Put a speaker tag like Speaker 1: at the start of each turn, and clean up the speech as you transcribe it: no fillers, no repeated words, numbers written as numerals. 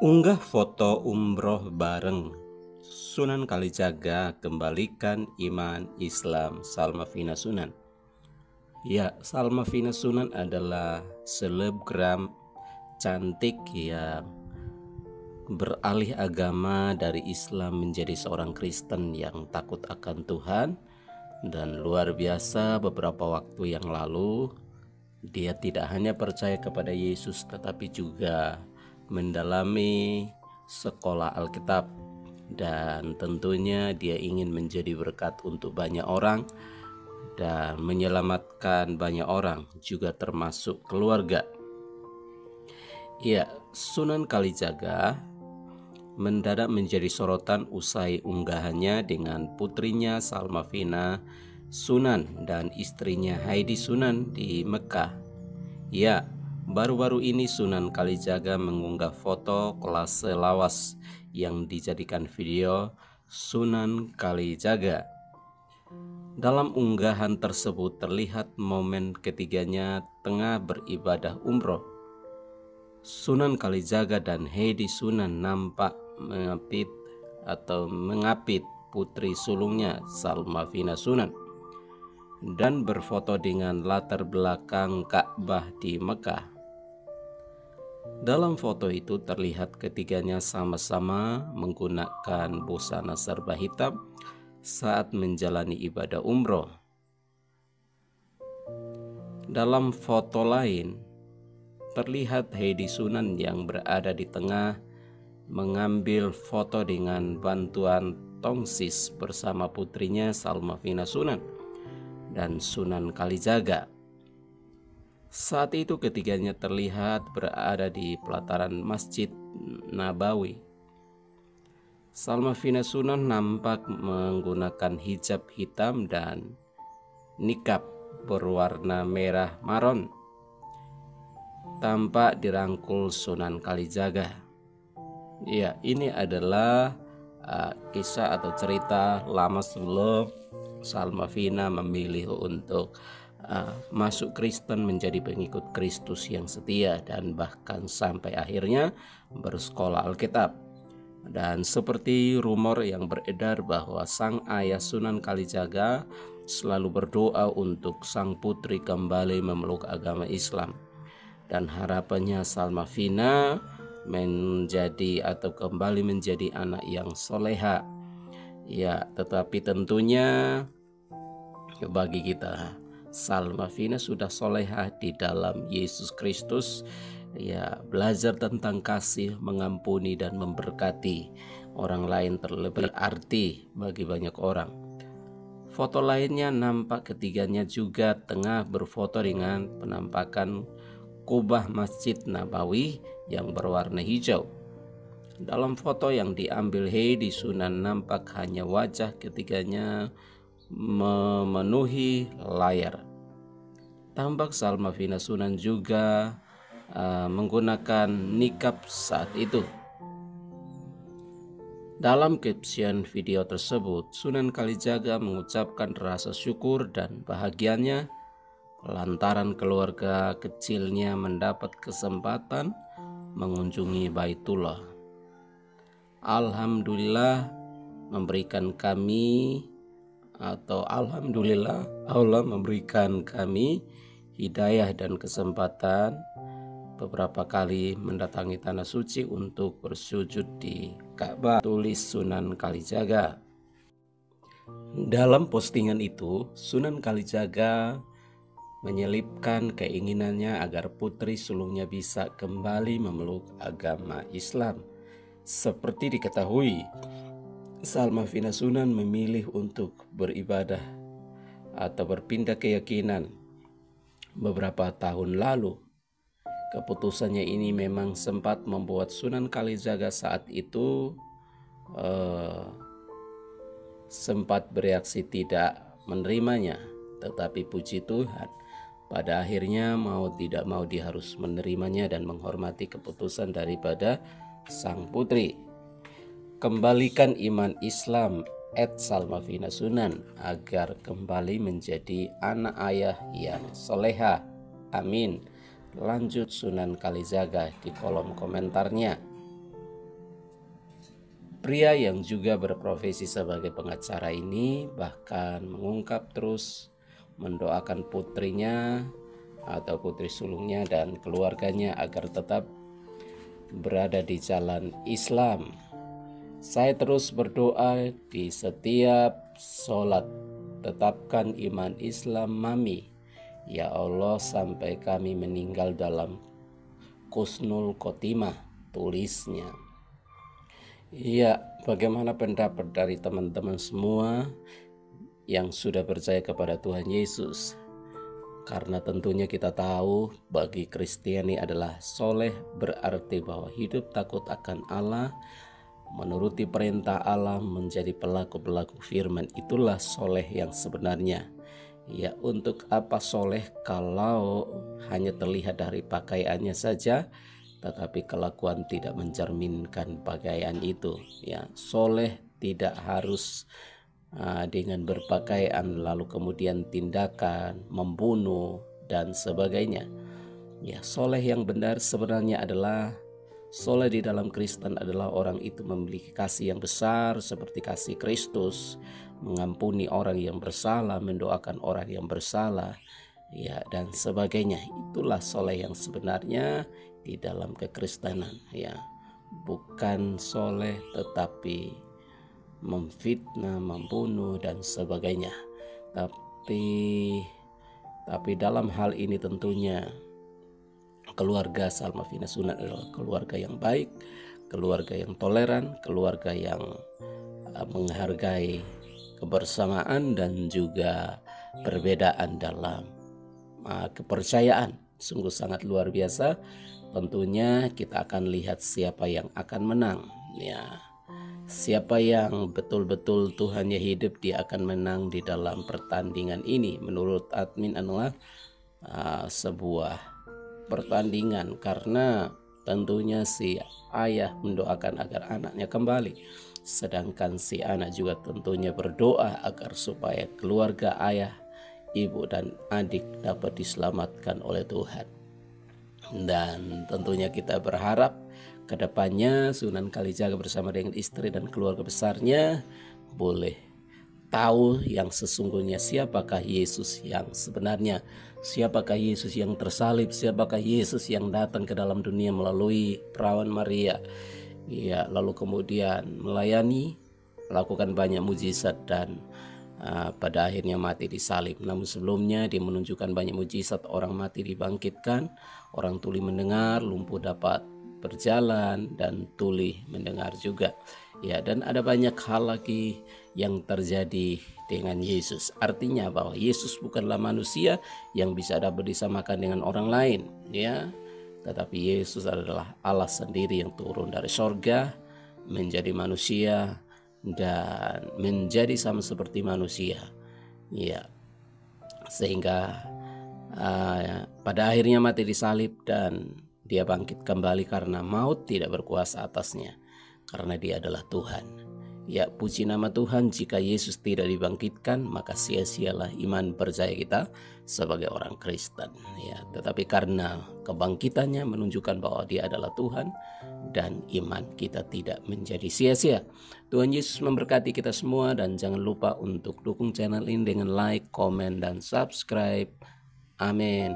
Speaker 1: Unggah foto umroh bareng Sunan Kalijaga, kembalikan iman Islam. Salma Vina Sunan. Ya, Salma Vina Sunan adalah selebgram cantik yang beralih agama dari Islam menjadi seorang Kristen yang takut akan Tuhan. Dan luar biasa, beberapa waktu yang lalu dia tidak hanya percaya kepada Yesus tetapi juga mendalami sekolah Alkitab, dan tentunya dia ingin menjadi berkat untuk banyak orang dan menyelamatkan banyak orang, juga termasuk keluarga. Ya, Sunan Kalijaga mendadak menjadi sorotan usai unggahannya dengan putrinya Salma Vina Sunan dan istrinya Heidi Sunan di Mekah. Ya, baru-baru ini Sunan Kalijaga mengunggah foto kolase lawas yang dijadikan video Sunan Kalijaga. Dalam unggahan tersebut terlihat momen ketiganya tengah beribadah umroh. Sunan Kalijaga dan Heidi Sunan nampak mengapit putri sulungnya Salma Vina Sunan dan berfoto dengan latar belakang Ka'bah di Mekah. Dalam foto itu terlihat ketiganya sama-sama menggunakan busana serba hitam saat menjalani ibadah umroh. Dalam foto lain terlihat Heidi Sunan yang berada di tengah mengambil foto dengan bantuan tongsis bersama putrinya Salma Vina Sunan dan Sunan Kalijaga. Saat itu ketiganya terlihat berada di pelataran Masjid Nabawi. Salma Vina Sunan nampak menggunakan hijab hitam dan nikab berwarna merah maron, tampak dirangkul Sunan Kalijaga. Ya, ini adalah kisah atau cerita lama sebelum Salma Vina memilih untuk masuk Kristen, menjadi pengikut Kristus yang setia, dan bahkan sampai akhirnya bersekolah Alkitab. Dan seperti rumor yang beredar bahwa sang ayah Sunan Kalijaga selalu berdoa untuk sang putri kembali memeluk agama Islam, dan harapannya Salma Vina menjadi atau kembali menjadi anak yang soleha. Ya, tetapi tentunya bagi kita, Salma Vina sudah soleha di dalam Yesus Kristus. Ya, belajar tentang kasih, mengampuni dan memberkati orang lain terlebih arti bagi banyak orang. Foto lainnya nampak ketiganya juga tengah berfoto dengan penampakan kubah Masjid Nabawi yang berwarna hijau. Dalam foto yang diambil Heidi Sunan nampak hanya wajah ketiganya memenuhi layar. Tampak Salma Vina Sunan juga menggunakan nikab saat itu. Dalam caption video tersebut, Sunan Kalijaga mengucapkan rasa syukur dan bahagianya lantaran keluarga kecilnya mendapat kesempatan mengunjungi Baitullah. Alhamdulillah Allah memberikan kami hidayah dan kesempatan beberapa kali mendatangi tanah suci untuk bersujud di Ka'bah, tulis Sunan Kalijaga. Dalam postingan itu, Sunan Kalijaga menyelipkan keinginannya agar putri sulungnya bisa kembali memeluk agama Islam. Seperti diketahui, Salma Vina Sunan memilih untuk beribadah atau berpindah keyakinan beberapa tahun lalu. Keputusannya ini memang sempat membuat Sunan Kalijaga saat itu sempat bereaksi tidak menerimanya, tetapi puji Tuhan, pada akhirnya mau tidak mau dia harus menerimanya dan menghormati keputusan daripada sang putri. Kembalikan iman Islam @Salma Vina Sunan agar kembali menjadi anak ayah yang soleha. Amin. Lanjut Sunan Kalijaga di kolom komentarnya. Pria yang juga berprofesi sebagai pengacara ini bahkan mengungkap terus mendoakan putrinya atau putri sulungnya dan keluarganya agar tetap berada di jalan Islam. Saya terus berdoa di setiap sholat, tetapkan iman Islam Mami, ya Allah, sampai kami meninggal dalam Husnul Khotimah, tulisnya. Iya, bagaimana pendapat dari teman-teman semua yang sudah percaya kepada Tuhan Yesus? Karena tentunya kita tahu bagi Kristiani adalah soleh berarti bahwa hidup takut akan Allah, menuruti perintah Allah, menjadi pelaku-pelaku firman. Itulah soleh yang sebenarnya. Ya, untuk apa soleh kalau hanya terlihat dari pakaiannya saja, tetapi kelakuan tidak mencerminkan pakaian itu. Ya, soleh tidak harus dengan berpakaian lalu kemudian tindakan membunuh dan sebagainya. Ya, soleh yang benar sebenarnya adalah soleh di dalam Kristen adalah orang itu memiliki kasih yang besar seperti kasih Kristus, mengampuni orang yang bersalah, mendoakan orang yang bersalah, ya, dan sebagainya. Itulah soleh yang sebenarnya di dalam kekristenan, ya, bukan soleh tetapi memfitnah, membunuh dan sebagainya. Tapi dalam hal ini tentunya keluarga Salma Vina Sunat adalah keluarga yang baik, keluarga yang toleran, keluarga yang menghargai kebersamaan dan juga perbedaan dalam kepercayaan. Sungguh sangat luar biasa. Tentunya kita akan lihat siapa yang akan menang, ya. Siapa yang betul-betul Tuhannya hidup, dia akan menang di dalam pertandingan ini. Menurut admin adalah sebuah pertandingan, karena tentunya si ayah mendoakan agar anaknya kembali, sedangkan si anak juga tentunya berdoa agar supaya keluarga ayah, ibu dan adik dapat diselamatkan oleh Tuhan. Dan tentunya kita berharap kedepannya Sunan Kalijaga bersama dengan istri dan keluarga besarnya boleh tahu yang sesungguhnya, siapakah Yesus yang sebenarnya, siapakah Yesus yang tersalib, siapakah Yesus yang datang ke dalam dunia melalui perawan Maria, ya, lalu kemudian melayani, melakukan banyak mujizat dan pada akhirnya mati disalib. Namun sebelumnya dia menunjukkan banyak mujizat, orang mati dibangkitkan, orang tuli mendengar, lumpuh dapat berjalan dan tuli mendengar juga. Ya, dan ada banyak hal lagi yang terjadi dengan Yesus. Artinya bahwa Yesus bukanlah manusia yang bisa dapat disamakan dengan orang lain, ya. Tetapi Yesus adalah Allah sendiri yang turun dari sorga menjadi manusia dan menjadi sama seperti manusia, ya, sehingga pada akhirnya mati disalib dan dia bangkit kembali karena maut tidak berkuasa atasnya, karena dia adalah Tuhan. Ya, puji nama Tuhan. Jika Yesus tidak dibangkitkan, maka sia-sialah iman percaya kita sebagai orang Kristen, ya. Tetapi karena kebangkitannya menunjukkan bahwa dia adalah Tuhan, dan iman kita tidak menjadi sia-sia. Tuhan Yesus memberkati kita semua, dan jangan lupa untuk dukung channel ini dengan like, komen, dan subscribe. Amin.